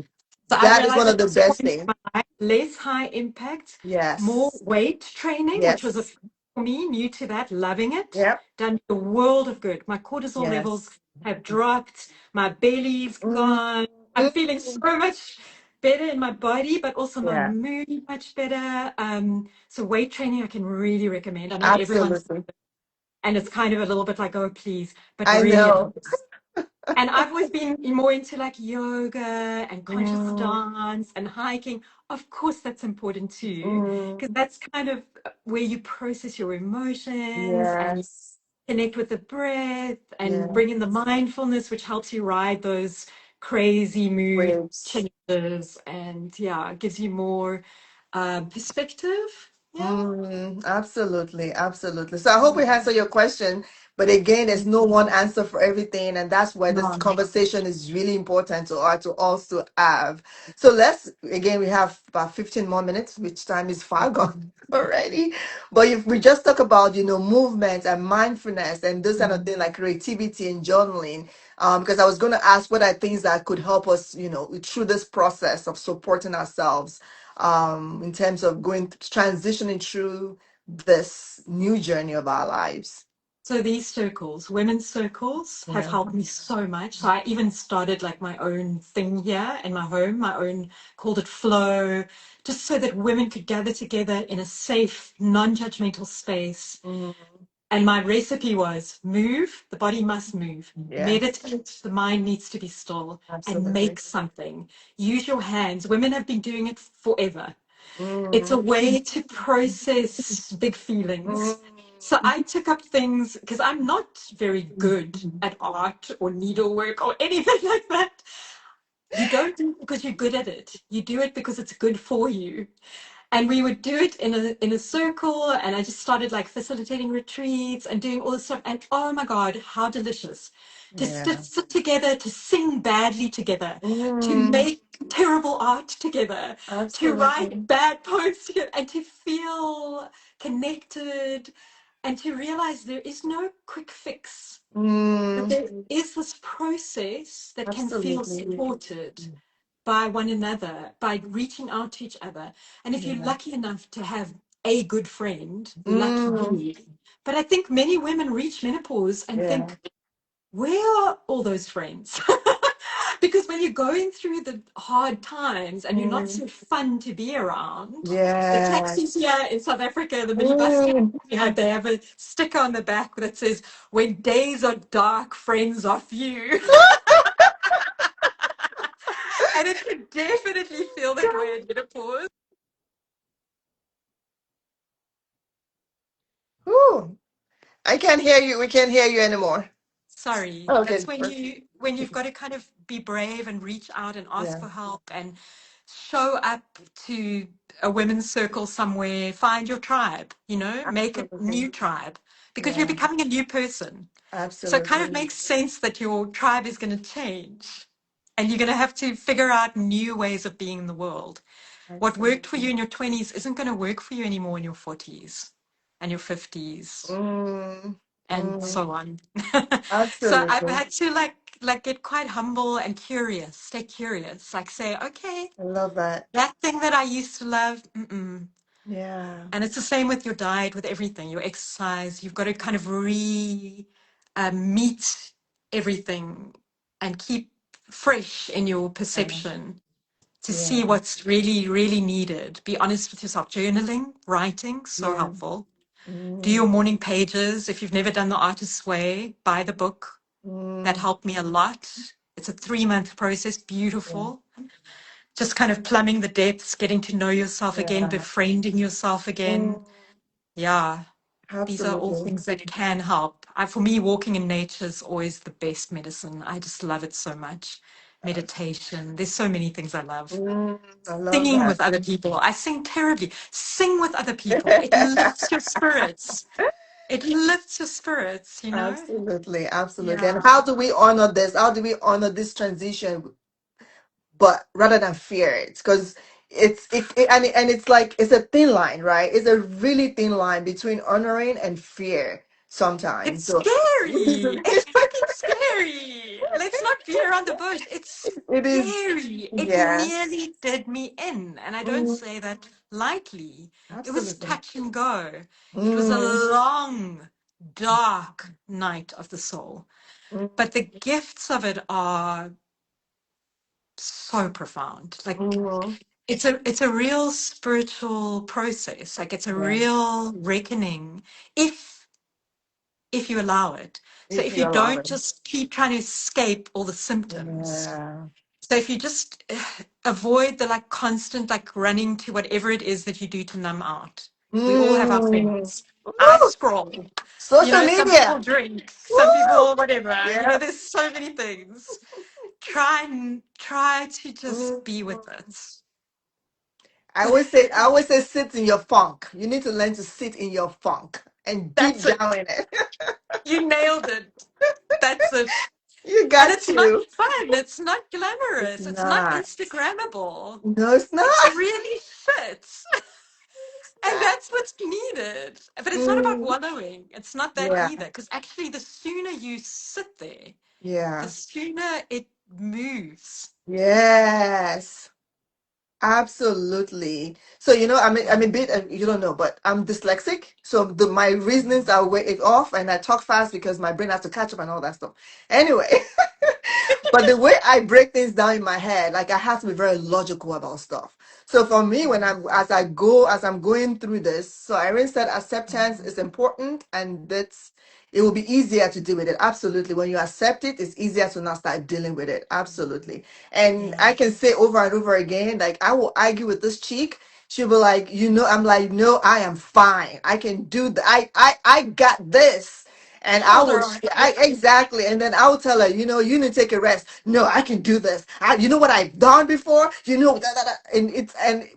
So I That is one realized of at the this best point in things. my life, less high impact, more Yes. weight training, which was Yes. for me, new to that, loving it, Yep. done me a world of good. My cortisol levels Yes. have dropped, my belly's Mm, gone. I'm mm, feeling so much better in my body, but also my yeah, mood much better. So weight training I can really recommend. I know everyone's absolutely. and it's kind of a little bit like, oh please, but I really it know. helps. And I've always been more into like yoga and conscious Mm, dance and hiking. Of course, that's important too, mm, because that's kind of where you process your emotions and you yes. connect with the breath and Yeah. bring in the mindfulness, which helps you ride those crazy mood Waves. changes, and yeah, it gives you more perspective. Yeah. Absolutely, absolutely. So I hope we answer your question. But again, there's no one answer for everything, and that's why this No. conversation is really important to also have. So let's again, we have about 15 more minutes, which time is far gone already. But if we just talk about movement and mindfulness and those kind of things like creativity and journaling, because I was going to ask what are things that could help us, through this process of supporting ourselves in terms of transitioning through this new journey of our lives. So these circles, women's circles, have Yeah. helped me so much. So I even started like my own thing here in my home, my own, called it Flow, just so that women could gather together in a safe, non-judgmental space. Mm, And my recipe was move, the body must move. yes, Meditate, the mind needs to be still, and absolutely. make something. Use your hands. Women have been doing it forever. It's a Mm, way to process big feelings. So mm, I took up things because I'm not very good at art or needlework or anything like that. You don't do it because you're good at it. You do it because it's good for you. And we would do it in a circle, and I just started like facilitating retreats and doing all this stuff. And oh my God, how delicious to yeah. sit together, to sing badly together, to Mm, make terrible art together, to write absolutely. bad poems together, and to feel connected, and to realize there is no quick fix, but Mm, there is this process that can feel absolutely. supported by one another, by reaching out to each other. And if you're Yeah. lucky enough to have a good friend, lucky Mm, you. But I think many women reach menopause and yeah. think, where are all those friends? Because when you're going through the hard times and you're not Mm, so fun to be around, the taxis yes. here in South Africa, the minibus Mm. they have a sticker on the back that says, when days are dark, friends are few. And it can definitely feel that way in menopause. Whew. I can't hear you. We can't hear you anymore. Sorry, Okay. that's when you've got to kind of be brave and reach out and ask Yeah. for help and show up to a women's circle somewhere, find your tribe, make a Absolutely. new tribe because you're Yeah. becoming a new person. So it kind of Absolutely. makes sense that your tribe is going to change and you're going to have to figure out new ways of being in the world. What worked for you Absolutely. in your 20s isn't going to work for you anymore in your 40s and your 50s Mm, and mm, so on. So I've absolutely. had to like get quite humble and curious, stay curious, like say, okay, I love that. that thing that I used to love, mm-mm. Yeah. And it's the same with your diet, with everything, your exercise. You've got to kind of meet everything and keep fresh in your Yeah. perception to see Yeah. what's really, really needed. Be honest with yourself. Journaling, writing, so Yeah. helpful. Do your Mm, morning pages. If you've never done The Artist's Way, buy the book. That mm, helped me a lot. It's a 3-month process, yeah. beautiful. Just kind of plumbing the depths, getting to know yourself again, Yeah. befriending yourself again. Mm, Yeah, these are all absolutely. things that can help. For me, walking in nature is always the best medicine. I just love it so much. Meditation. There's so many things I love. Mm, I love Singing that. with other people. I sing terribly. Sing with other people. It lifts your spirits. It lifts your spirits. Absolutely. Absolutely. And Yeah. how do we honor this? How do we honor this transition, but rather than fear it? Because and it's like it's a thin line, right? It's a really thin line between honoring and fear sometimes. It's So scary. It's fucking scary. Let's not beat around the bush. It's it is, scary. It yeah. nearly did me in. And I don't Mm, say that lightly. It was absolutely. touch and go. It was a Mm, long, dark night of the soul. mm, But the gifts of it are so profound. Like mm, it's a real spiritual process. Like it's a yeah, real reckoning. If you allow it. So if if you you allow don't it. just keep trying to escape all the symptoms. Yeah. So if you just avoid the like constant like running to whatever it is that you do to numb out. We all have our Mm. things. I Woo! scroll. Social Some people media. drink, some Woo! people whatever. Yeah. There's so many things. try to just be with Mm. it. I always say sit in your funk. You need to learn to sit in your funk and deep That's down it. in it. You nailed it. That's it. You And got it's not to. fun. It's not It's glamorous. It's not not. Instagrammable. No, it's not. It's really shit. It's And not. that's what's needed. But it's not about Mm. wallowing. It's not that Yeah. either. Because actually, the sooner you sit there, the Yeah. sooner it moves. Yes. Absolutely. So I'm a bit. You don't know, but I'm dyslexic. So my reasonings are way off, and I talk fast because my brain has to catch up and all that stuff. Anyway, but the way I break things down in my head, like I have to be very logical about stuff. So for me, when as I'm going through this, so Irene said acceptance is important, and it will be easier to deal with it. Absolutely. When you accept it, it's easier to not start dealing with it. Absolutely. And I can Yes. say over and over again, like I will argue with this chick. She'll be like, I'm like, no, I am fine. I can do that. I got this. And I will, Shoulder on. I Yeah. exactly. And then I'll tell her, you need to take a rest. No, I can do this. You know what I've done before?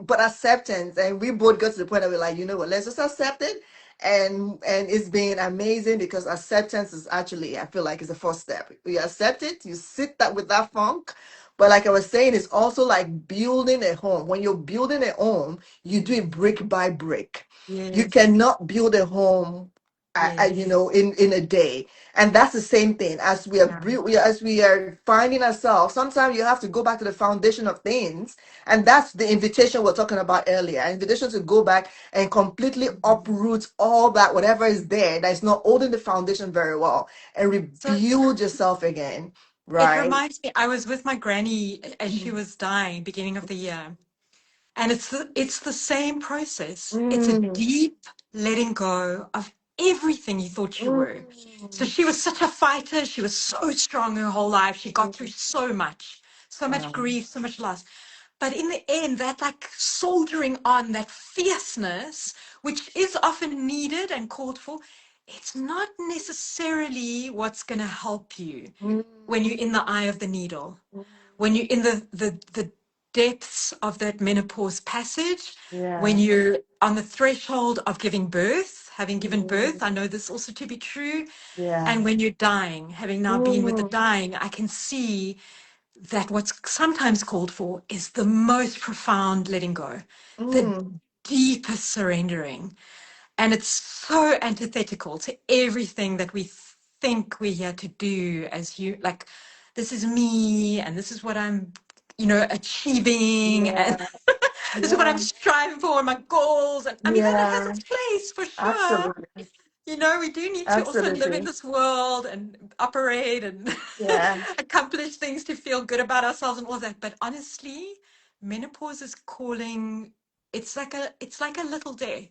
But acceptance. And we both got to the point that we're like, you know what, let's just accept it. And it's been amazing because acceptance is actually, I feel like, is the first step. You accept it, you sit that with that funk. But like I was saying, it's also like building a home. When you're building a home, you do it brick by brick. You Yes. cannot build a home Yes. in a day. And that's the same thing as Yeah. as we are finding ourselves. Sometimes you have to go back to the foundation of things, and that's the invitation we're talking about earlier. An invitation to go back and completely uproot all that, whatever is there that is not holding the foundation very well, and So rebuild yourself again. it Right? reminds me, I was with my granny as she Mm, was dying, beginning of the year. And it's the same process. It's a mm, deep letting go of everything you thought you were. So mm, she was such a fighter. She was so strong her whole life. She got through so much wow. grief, so much loss. But in the end, that like soldiering on, that fierceness, which is often needed and called for, it's not necessarily what's going to help you when you're Mm, in the eye of the needle, mm, when you're in the depths of that menopause passage, when yeah. you're on the threshold of giving birth, having given Mm, birth, I know this also to be true, yeah. and when you're dying, having now been with the Mm, dying, I can see that what's sometimes called for is the most profound letting go, the mm, deepest surrendering. And it's so antithetical to everything that we think we're here to do as you like, this is me and this is what I'm, achieving and yeah. this is what Yeah. I'm striving for and my goals. And I mean, that has Yeah. its place for sure. Absolutely. We do need to also live in Absolutely. this world and operate and Yeah. accomplish things to feel good about ourselves and all that. But honestly, menopause is calling. It's like a little death.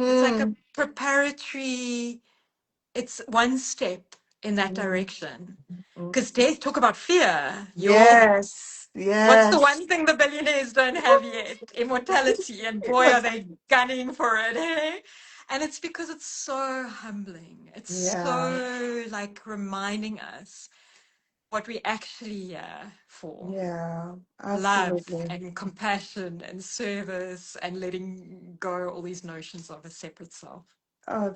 It's like a Mm, preparatory. It's one step in that mm, direction. mm. Because death, talk about fear. Yes. What's the Yes. one thing the billionaires don't have yet? Immortality. And boy, are they gunning for it, hey? And it's because it's so humbling. It's Yeah. so like reminding us what we actually for Yeah. love Absolutely. and compassion and service and letting go all these notions of a separate self.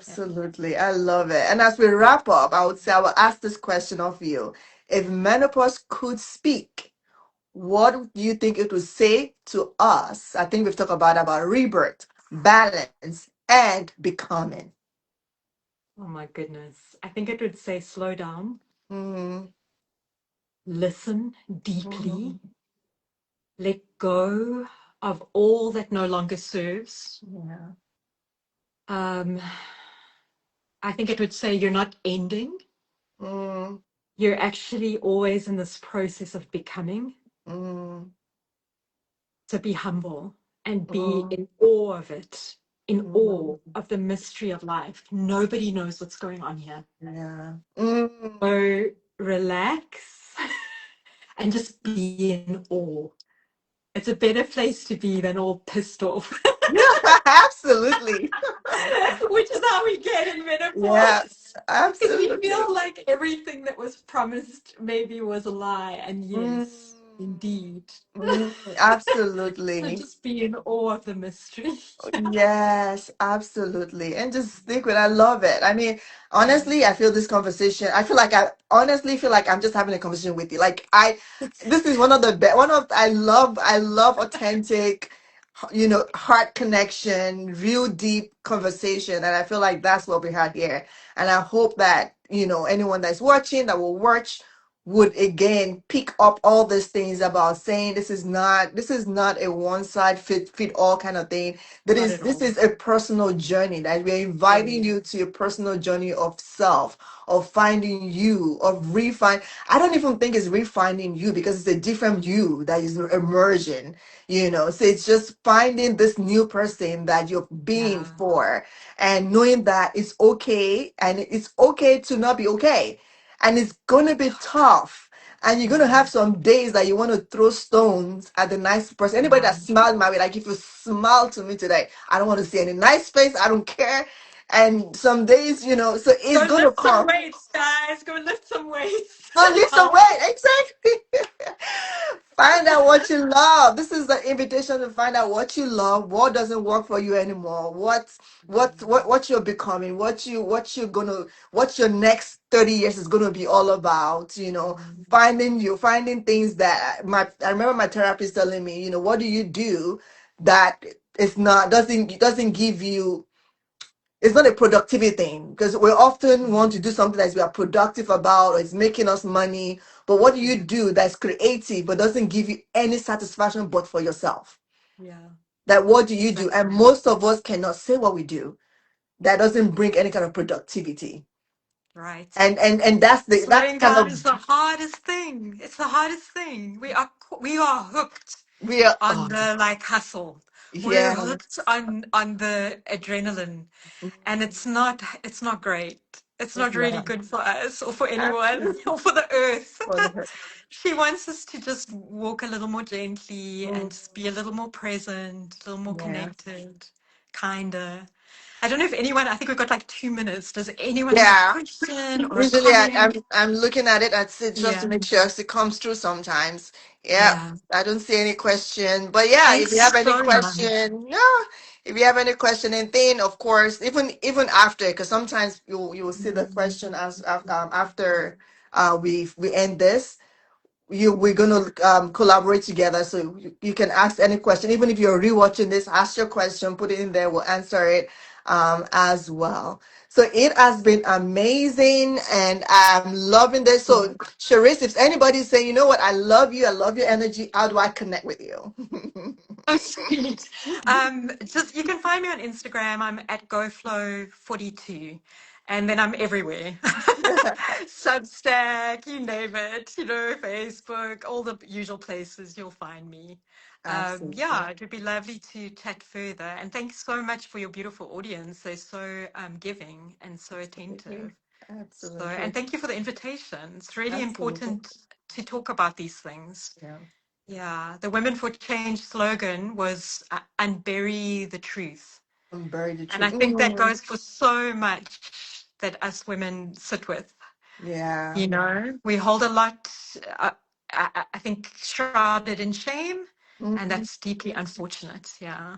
Yeah. Absolutely. I love it. And as we wrap up, I would say I will ask this question of you. If menopause could speak, what do you think it would say to us? I think we've talked about rebirth, balance, and becoming. Oh my goodness. I think it would say slow down, Mm, listen mm, deeply, let go of all that no longer serves. yeah. Um, I think it would say you're not ending. Mm, You're actually always in this process of becoming. mm, So be humble and be mm, in awe of it, in mm, awe of the mystery of life. Nobody knows what's going on here. yeah. Mm. So relax and just be in awe. It's a better place to be than all pissed off, Yeah, absolutely. which is how we get in Yeah, menopause. Because we Absolutely. feel like everything that was promised maybe was a lie. And Mm, yes, indeed. So absolutely. just be in awe of the mystery. Yes, absolutely. And just stick with it. I love it. I mean, Yeah. honestly, I feel this conversation. I feel like I honestly feel like I'm just having a conversation with you. Like this is one of the best one of I love authentic, heart connection, real deep conversation. And I feel like that's what we had here. And I hope that, anyone that's watching that will watch would again pick up all these things about saying this is not a one side fit all kind of thing. That Not is at this all. is a personal journey that we're inviting Yes. you to a personal journey of self, of finding you, of refine. I don't even think it's refining you because it's a different you that is emerging. So it's just finding this new person that you're being Yeah. for, and knowing that it's okay, and it's okay to not be okay, and it's gonna be tough, and you're gonna Yeah. have some days that you want to throw stones at the nice person. Anybody Yeah. that smiled my way, like if you smile to me today, I don't want to see any nice face. I don't care. And some days, so Go it's gonna lift some come. weights, guys. Go lift some weights. Go lose some Help. weight. Exactly. Find out what you love. This is the invitation to find out what you love, what doesn't work for you anymore, what you're becoming, what your next 30 years is gonna be all about. Finding things that I remember my therapist telling me, what do you do that is not doesn't give you, it's not a productivity thing, because we often want to do something that we are productive about or it's making us money. But what do you Yeah. do that's creative but doesn't give you any satisfaction but for yourself? Yeah. That what do you do? And Exactly. most of us cannot say what we do that doesn't bring any kind of productivity. Right. And that's Slowing kind down of is the hardest thing. It's the hardest thing. We are hooked we are. on Oh, the like hustle. We're yeah. hooked on the adrenaline, and it's not great. It's It's not really not. good for us or for anyone Absolutely. or for the earth. For the hurt. She wants us to just walk a little more gently and Mm, just be a little more present, a little more yeah. connected, kinder. I don't know if anyone, I think we've got like 2 minutes. Does anyone have a Yeah. question or a Usually I'm comment? I'm looking at it. That's it, just to Yeah. make sure it comes through sometimes. Yeah, Yeah. I don't see any question. But yeah, if you Thanks have any so much. question, yeah, if you have any question, and then of course, even after, because sometimes you will see the question as after we end this. We're gonna collaborate together, so you can ask any question, even if you're rewatching this. Ask your question, put it in there, we'll answer it as well. So it has been amazing, and I'm loving this. So Charisse, if anybody's saying, I love your energy, how do I connect with you? Oh, sweet. Just you can find me on Instagram. I'm at GoFlow42, and then I'm everywhere. Substack, you name it. Facebook, all the usual places you'll find me. Absolutely. Yeah, it would be lovely to chat further. And thanks so much for your beautiful audience. They're so giving and so Absolutely. attentive. So, Absolutely. and thank you for the invitation. It's really Absolutely. important to talk about these things. Yeah. Yeah, the Women for Change slogan was unbury the truth. I'm buried the And I truth. think that goes for so much that us women sit with. Yeah. We hold a lot, uh, I think, shrouded in shame, and Mhm. that's deeply unfortunate. Yeah.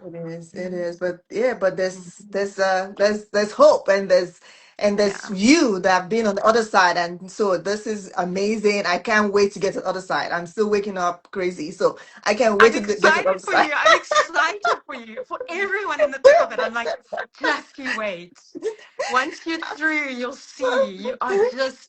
It is, but yeah, but there's hope, and there's Yeah. you that have been on the other side, and so this is amazing. I can't wait to get to the other side. I'm still waking up crazy, so I can't wait I'm to get to the excited other for side. you. I'm excited for you, for everyone in the thick of it. I'm like, just you wait. Once you're through, you'll see.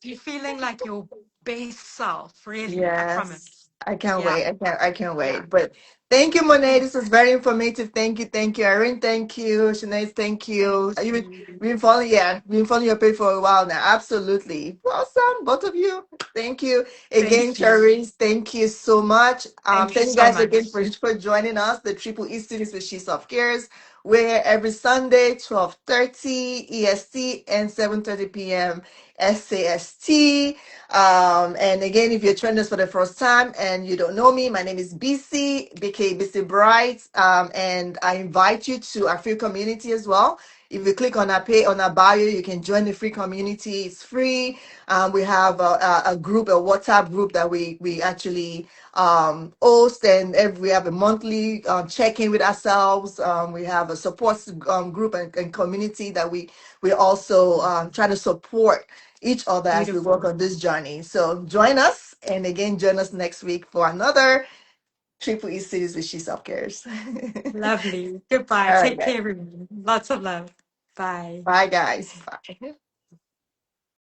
You're feeling like your best self, really. I Yes, promise. I can't Yeah. wait. I can't Yeah. wait. But thank you, Monet. This was very informative. Thank you, Erin. Thank you, Sinead. Thank Thank you. you. We've been following your page for a while now. Absolutely. Awesome, both of you. Thank you again, Thank you. Cherise. Thank you so much. Thank you Thank you so guys again much. for joining us. The Triple E Students with She Self Cares. We're every Sunday, 12:30 EST and 7:30 p.m. SAST. And again, if you're joining us for the first time and you don't know me, my name is BC, BK BC Bright. And I invite you to our free community as well. If you click on our pay on our bio, you can join the free community. It's free. We have a group, a WhatsApp group that we actually host, and we have a monthly check-in with ourselves. We have a support group and community that we also try to support each other as we work Beautiful. on this journey. So join us, and again, join us next week for another Triple E series with She Self Cares. Lovely. Goodbye. All right, Take guys. care, everyone. Lots of love. Bye. Bye, guys. Bye.